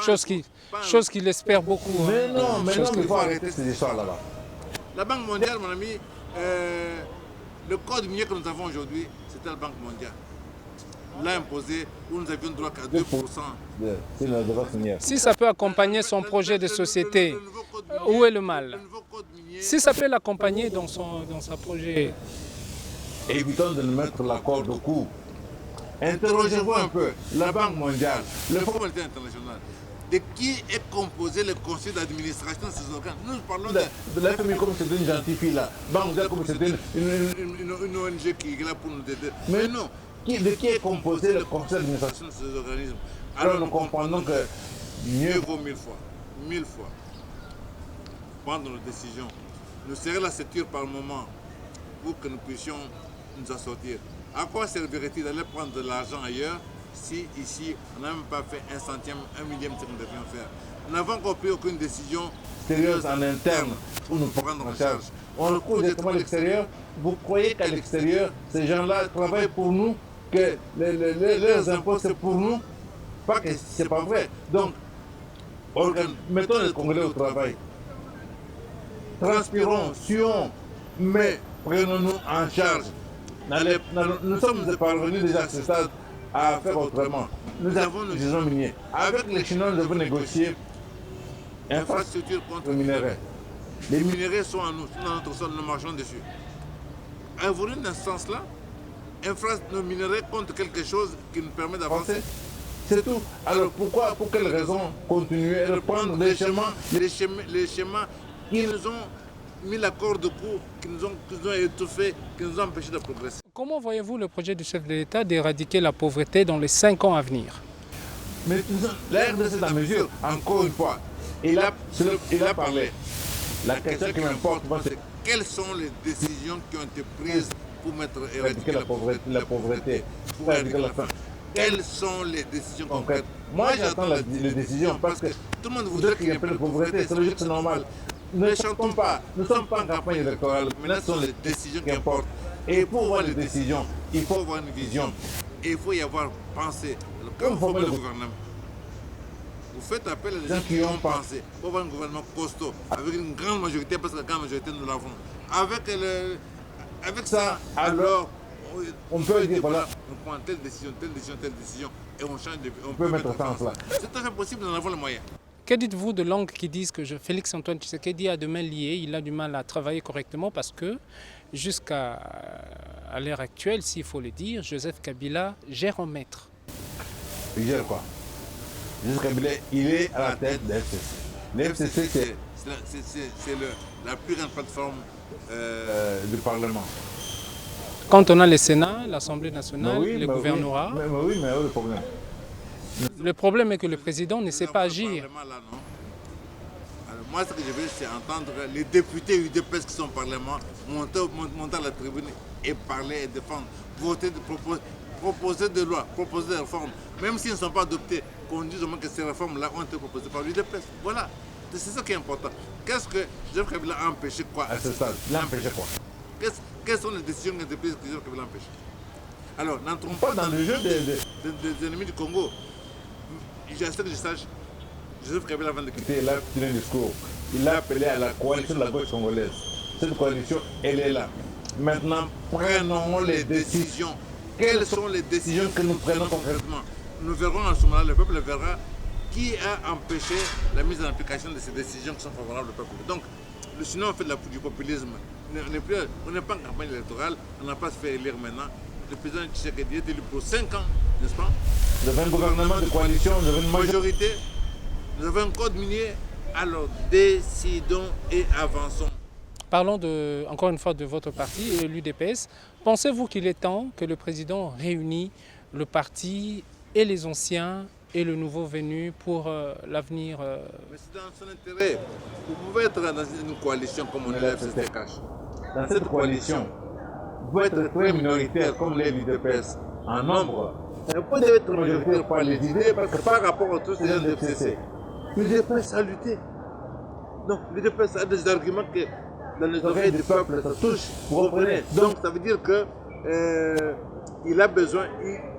Chose qu'il espère beaucoup. Mais non, il faut arrêter ces histoires là-bas. La Banque mondiale, mon ami, le code minier que nous avons aujourd'hui, c'était la Banque mondiale. L'a imposé où nous avions droit qu'à 2%. Si ça peut accompagner son projet de société, où est le mal? Si ça peut l'accompagner dans son projet. Évitons de nous mettre la corde au cou. Interrogez-vous un peu, la Banque mondiale, le Fonds monétaire international, de qui est composé le conseil d'administration de ces organes? Nous parlons de la FMI comme c'était une gentille fille là, Banque mondiale comme c'était une ONG qui est là pour nous aider. Mais non, de qui est composé le conseil d'administration de ces organismes? Alors nous comprenons que mieux vaut 1000 fois, prendre nos décisions, nous serrer la ceinture par moment pour que nous puissions nous en sortir. À quoi servirait-il d'aller prendre de l'argent ailleurs si ici on n'a même pas fait un centième, un millième de ce que nous devions faire? Nous n'avons encore pris aucune décision sérieuse en interne pour nous prendre en charge. On recourt directement à l'extérieur. Vous croyez qu'à l'extérieur, ces gens-là travaillent pour nous, que leurs impôts c'est pour nous? Pas que c'est pas vrai. Donc, mettons les Congolais au travail. Transpirons, suons, mais prenons-nous en charge. Nous sommes parvenus déjà à ce stade à faire autrement. Nous avons nos gisements miniers. Avec les Chinois, nous avons négocié infrastructure contre le minerai. Les minéraux sont à nous, sont dans notre sol, nous marchons dessus. Évoluer dans ce sens-là, nos minéraux contre quelque chose qui nous permet d'avancer. C'est tout. Alors pourquoi, pour quelle raison continuer à reprendre les schémas qui nous ont mis la corde au cou, qui nous ont étouffés, qui nous ont empêchés de progresser. Comment voyez-vous le projet du chef de l'État d'éradiquer la pauvreté dans les 5 ans à venir? Mais la RDC est en mesure, encore une fois, il a parlé. La question qui m'importe, c'est quelles sont les décisions qui ont été prises pour éradiquer la pauvreté, pour éradiquer la faim? Quelles sont les décisions concrètes? Moi, j'attends les décisions parce que tout le monde voudrait qu'il y ait un peu de pauvreté, c'est logique, c'est normal. Ne chantons pas, nous ne sommes pas en campagne électorale, mais là ce sont les décisions qui importent. Et pour voir les décisions, il faut avoir une vision. Et il faut y avoir pensé. Quand vous formez le gouvernement, vous faites appel à des gens qui ont pensé. Il faut avoir un gouvernement costaud, avec une grande majorité, parce que la grande majorité nous l'avons. Avec ça, alors, on peut dire, voilà, on prend telle décision, et on change on peut mettre fin à cela. C'est tout à fait possible, nous en avons les moyens. Que dites-vous de langues qui disent que Félix-Antoine Tshisekedi a des mains liées, il a du mal à travailler correctement parce que jusqu'à l'heure actuelle, s'il faut le dire, Joseph Kabila gère en maître. Il gère quoi? Joseph Kabila, il est à la tête de l'FCC. L'FCC, c'est la plus grande plateforme du Parlement. Quand on a le Sénat, l'Assemblée nationale, Oui, le gouvernorat, oui, mais oui, le problème. le problème est que le président ne sait pas agir. Là, non. Alors, moi, ce que je veux, c'est entendre les députés UDPS qui sont au Parlement monter à la tribune et parler et défendre, voter, proposer des lois, proposer des réformes, même s'ils ne sont pas adoptés, qu'on dise au moins que ces réformes-là ont été proposées par l'UDPS. Voilà, c'est ça qui est important. Qu'est-ce que Joseph Kabila a empêché quoi à ce stade? Il a empêché quoi? Quelles sont les décisions que Joseph Kabila a empêchées? Alors, n'entrons pas dans le jeu des ennemis du Congo. J'essaie que je sache, Joseph Kabila, avant de quitter, il a tenu un discours. Il a appelé à la coalition de la gauche congolaise. Cette coalition, elle est là. Maintenant, prenons les décisions. Quelles sont les décisions que nous prenons concrètement? Nous verrons en ce moment-là, le peuple verra qui a empêché la mise en application de ces décisions qui sont favorables au peuple. Donc, sinon on fait du populisme. On n'est pas en campagne électorale, on n'a pas se fait élire maintenant. Le président Tshisekedi est élu pour 5 ans, n'est-ce pas? Nous avons un gouvernement de coalition, nous avons une majorité, nous avons un code minier. Alors décidons et avançons. Parlons encore une fois de votre parti, l'UDPS. Pensez-vous qu'il est temps que le président réunisse le parti et les anciens et le nouveau venu pour l'avenir? Mais c'est dans son intérêt. Vous pouvez être dans une coalition comme on est l'FCTCH. Dans cette coalition, vous pouvez être très minoritaire comme l'UDPS en nombre. Vous pouvez être majoritaire par les idées parce que par rapport à tous ces gens de FCC, l'UDPS a lutté. Donc l'UDPS a des arguments que dans les oreilles du peuple, ça touche, vous comprenez? Donc ça veut dire que il a besoin,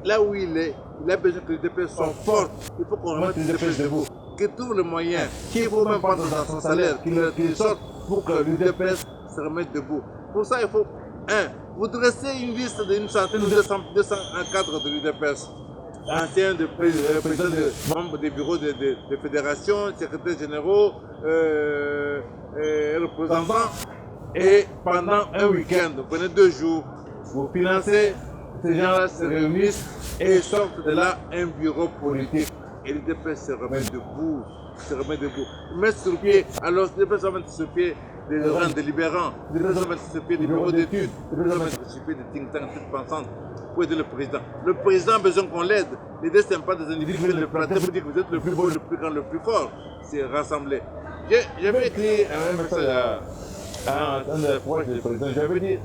là où il est, il a besoin que l'UDPS soit forte. Il faut qu'on remette l'UDPS debout. Qu'il trouve le moyen, qu'il faut même prendre dans son salaire, qu'il sorte pour que l'UDPS se remette debout. Pour ça, il faut, vous dressez une liste d'une centaine ou 200 cadres de l'UDPS. Anciens présidents membres des bureaux de fédérations, secrétaires généraux, représentants. Et pendant un week-end, vous prenez 2 jours, vous financez, ces gens-là se réunissent et sortent de là un bureau politique. Et l'UDPS se remet debout, Ils mettent sur pied, alors l'UDPS va mettre sur pied des rangs délibérants, l'UDPS va mettre sur pied des bureaux d'études, l'UDPS va mettre sur pied des think tanks, toutes pensantes. Pour aider le président. Le président a besoin qu'on l'aide. L'idée, ce n'est pas des individus qui viennent le planter pour dire que vous êtes le plus beau, le plus grand, le plus fort. C'est rassembler. J'avais écrit un message à un des proches du président. J'avais dit,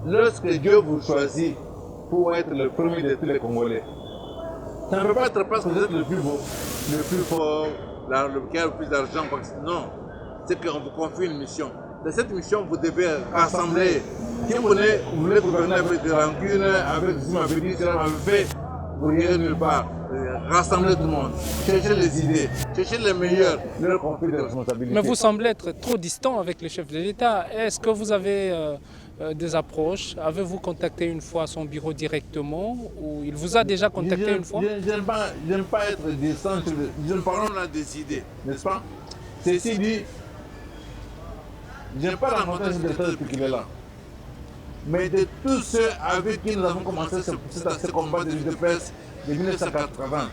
lorsque Dieu vous choisit pour être le premier de tous les Congolais, ça ne peut pas être parce que vous êtes le plus beau, le plus fort, qui a le plus d'argent. Non, c'est qu'on vous confie une mission. Dans cette mission, vous devez rassembler. Si vous voulez gouverner avec des rancunes, avec ce qu'on m'avait dit, ce qu'on m'avait fait, vous n'irez nulle part. Rassemblez tout le monde. Cherchez les idées, cherchez les meilleurs, leur confier des responsabilités. Mais vous semblez être trop distant avec le chef de l'État. Est-ce que vous avez des approches? Avez-vous contacté une fois son bureau directement ou il vous a déjà contacté une fois? Je n'aime pas être distant. Nous parlons là des idées, n'est-ce pas? Ceci dit, je n'ai pas rencontré le chef de l'État depuis qu'il est là. Mais de tous ceux avec qui nous avons commencé ce combat de l'UDPS de 1980,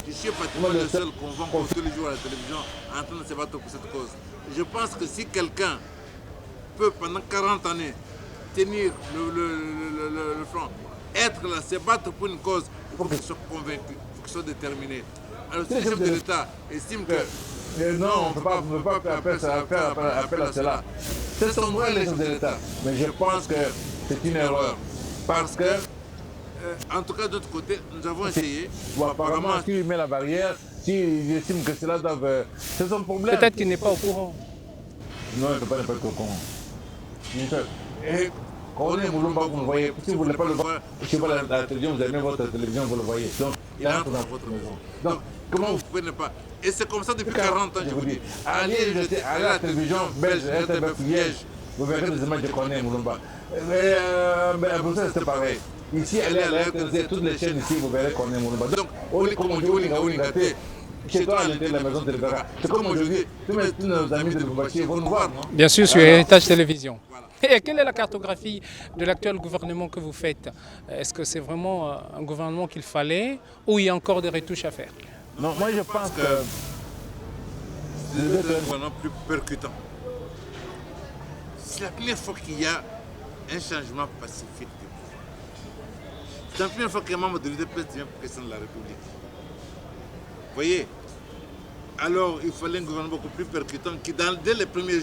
je suis pratiquement le seul qu'on voit tous les jours à la télévision en train de se battre pour cette cause. Je pense que si quelqu'un peut pendant 40 années tenir le front, être là, se battre pour une cause, il faut qu'il soit convaincu, il faut qu'il soit déterminé. Alors si le chef de l'État estime que non, on ne peut pas faire appel à cela, c'est son droit, les chefs de l'État. Mais je pense que c'est une erreur. Parce que, en tout cas, d'autre côté, nous avons essayé. Bon, apparemment, s'il met la barrière, s'il estime que cela doit. C'est son problème. Peut-être qu'il n'est pas au courant. Non, il ne peut pas être au courant. Et quand on est Moulumba, vous le voyez. Si vous ne voulez pas le voir, si vous voyez la télévision, vous avez votre télévision, vous le voyez. Donc, il entre dans votre maison. Donc, comment vous pouvez ne pas. Et c'est comme ça depuis 40 ans, je vous dis. Allez à la télévision belge, RTBF Liège, vous verrez des images de Corneille Moulumba. Mais à Bruxelles, c'est pareil. Ici, allez à la RTBF, toutes les chaînes ici, vous verrez Corneille Moulumba. Donc, comme on dit, Olinga, chez toi, à l'intérieur de la maison, tu le verras. C'est comme aujourd'hui, tous nos amis de Lubumbashi vont nous voir, non? Bien sûr, sur Héritage Télévision. Voilà. Et quelle est la cartographie de l'actuel gouvernement que vous faites? Est-ce que c'est vraiment un gouvernement qu'il fallait ou il y a encore des retouches à faire? Non, moi je pense que devait être un gouvernement plus percutant. C'est la première fois qu'il y a un changement pacifique du pouvoir. C'est la première fois qu'un membre de l'UDPS devient président de la République. Vous voyez? Alors, il fallait un gouvernement beaucoup plus percutant qui, dès les premières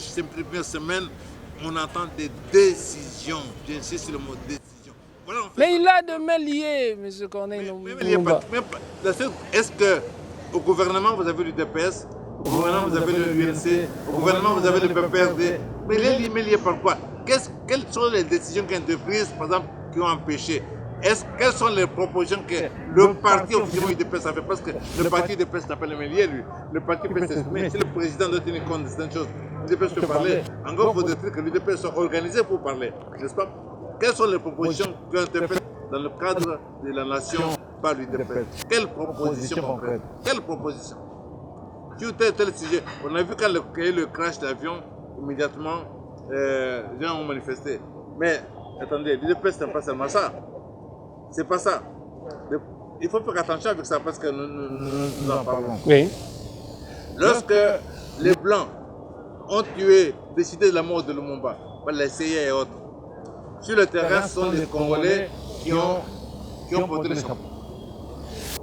semaines, on entend des décisions. J'insiste sur le mot décision. Voilà, mais il a de mains liées, M. Corneille Moulumba. Est-ce qu'au gouvernement, vous avez l'UDPS, au gouvernement, vous avez l'UNC, au gouvernement, vous avez le PPRD, mais les liés par quoi? Quelles sont les décisions qui ont été prises, par exemple, qui ont empêché? Quelles sont les propositions que le parti officiellement UDPS a fait? Parce que le parti UDPS n'a pas les mêliers, lui. Le parti peut s'exprimer. Si le président doit tenir compte de certaines choses, l'UDPS peut parler. En gros, il faudrait que l'UDPS soit organisé pour parler, n'est-ce pas? Quelles sont les propositions qui ont été faites dans le cadre de la nation par l'UDPS? Quelles propositions concrètes? Quelles propositions? Sur tel sujet, on a vu quand il y a eu le crash d'avion, immédiatement, les gens ont manifesté. Mais attendez, l'UDPS n'est pas seulement ça. C'est pas ça. Il faut faire attention avec ça parce que nous en parlons. Oui. Lorsque les Blancs ont décidé de la mort de Lumumba, par la CIA et autres, sur le terrain, ce sont les Congolais qui ont porté le chapeau.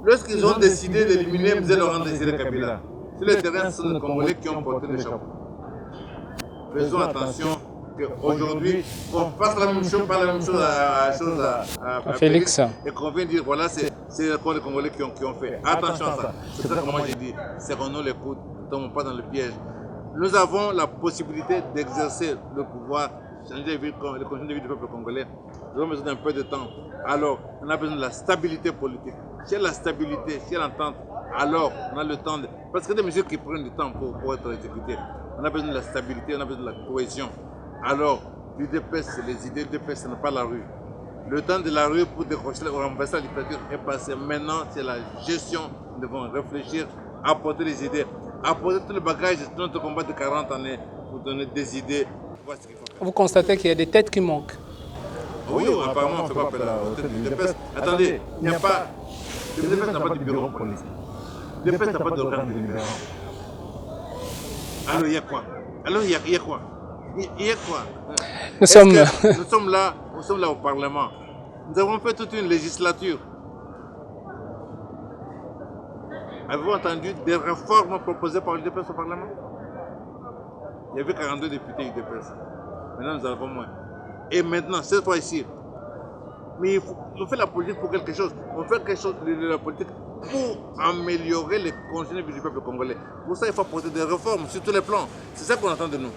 Lorsqu'ils ont décidé d'éliminer M. Laurent Désiré Kabila, sur le terrain, ce sont les Congolais qui ont porté le chapeau. Faisons attention qu'aujourd'hui, on fasse la même chose, pas la même chose à Félix, et qu'on vienne dire, voilà, c'est les Congolais qui ont fait. Attention à ça. C'est ça que moi j'ai dit, serrons-nous les coudes, ne tombons pas dans le piège. Nous avons la possibilité d'exercer le pouvoir, changer les conditions de vie du peuple congolais. Nous avons besoin d'un peu de temps. Alors, on a besoin de la stabilité politique. S'il y a la stabilité, s'il y a l'entente, alors on a le temps de... Parce que des mesures qui prennent du temps pour être exécutées. On a besoin de la stabilité, on a besoin de la cohésion. Alors, l'UDPS, c'est les idées, l'UDPS, ce n'est pas la rue. Le temps de la rue pour décrocher ou renverser la dictature est passé. Maintenant, c'est la gestion. Nous devons réfléchir, apporter des idées, apporter tout le bagage de notre combat de 40 années pour donner des idées. Voir ce qu'il faut faire. Vous constatez qu'il y a des têtes qui manquent. Oui, apparemment, on ne fait pas appel à la tête de l'UDPS. Attendez, il n'y a pas... L'UDPS n'a pas de bureau politique. L'UDPS n'a pas d'organe délibérant. Alors, il y a quoi? Alors, il y a quoi? Il y a quoi? Nous sommes là au Parlement. Nous avons fait toute une législature. Avez-vous entendu des réformes proposées par l'UDPS au Parlement? Il y avait 42 députés UDPS. Maintenant, nous en avons moins. Et maintenant, cette fois-ci, mais on fait la politique pour quelque chose. On fait quelque chose de la politique pour améliorer les conditions de vie du peuple congolais. Pour ça, il faut apporter des réformes sur tous les plans. C'est ça qu'on attend de nous.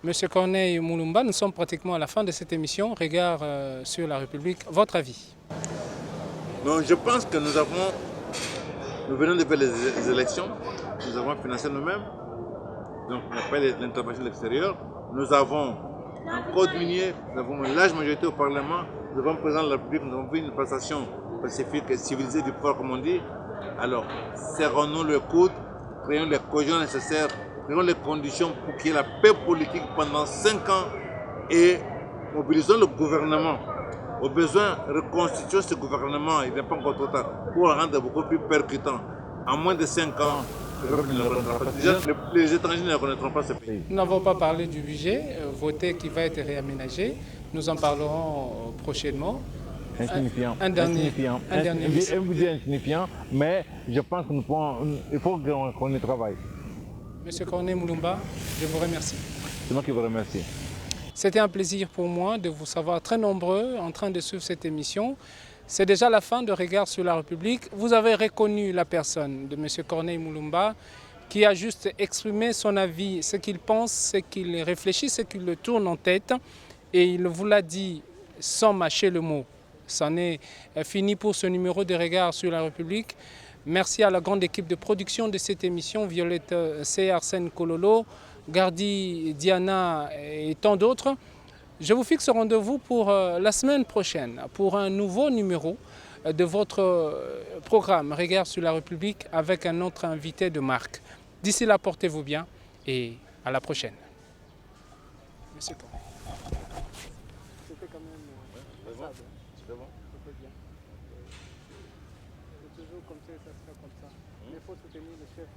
Monsieur Corneille Moulumba, nous sommes pratiquement à la fin de cette émission. Regard sur la République. Votre avis? Donc, je pense que nous venons de faire les élections. Nous avons financé nous-mêmes. Donc, on n'a pas l'intervention de l'extérieur. Nous avons un code minier. Nous avons une large majorité au Parlement. Nous avons un président de la République. Nous avons fait une passation pacifique et civilisée du pouvoir, comme on dit. Alors, serrons-nous le coude, créons les cohésions nécessaires, créons les conditions pour qu'il y ait la paix politique pendant 5 ans et mobilisons le gouvernement. Au besoin, reconstituons ce gouvernement, il n'est pas encore trop tard, pour le rendre beaucoup plus percutant. En moins de 5 ans, les étrangers ne reconnaîtront pas ce pays. Nous n'avons pas parlé du budget voté qui va être réaménagé. Nous en parlerons prochainement. Insignifiant. Un dernier budget insignifiant, mais je pense qu'il faut qu'on y travaille. Monsieur Corneille Moulumba, je vous remercie. C'est moi qui vous remercie. C'était un plaisir pour moi de vous savoir très nombreux en train de suivre cette émission. C'est déjà la fin de Regard sur la République. Vous avez reconnu la personne de monsieur Corneille Moulumba qui a juste exprimé son avis, ce qu'il pense, ce qu'il réfléchit, ce qu'il le tourne en tête. Et il vous l'a dit sans mâcher le mot. C'en est fini pour ce numéro de Regard sur la République. Merci à la grande équipe de production de cette émission, Violette C. Arsène Kololo, Gardi Diana et tant d'autres. Je vous fixe rendez-vous pour la semaine prochaine pour un nouveau numéro de votre programme Regard sur la République avec un autre invité de marque. D'ici là, portez-vous bien et à la prochaine. Monsieur Corneille. C'était quand même c'était bon. C'était bien. C'est toujours comme ça, ça sera comme ça. Il faut soutenir le chef.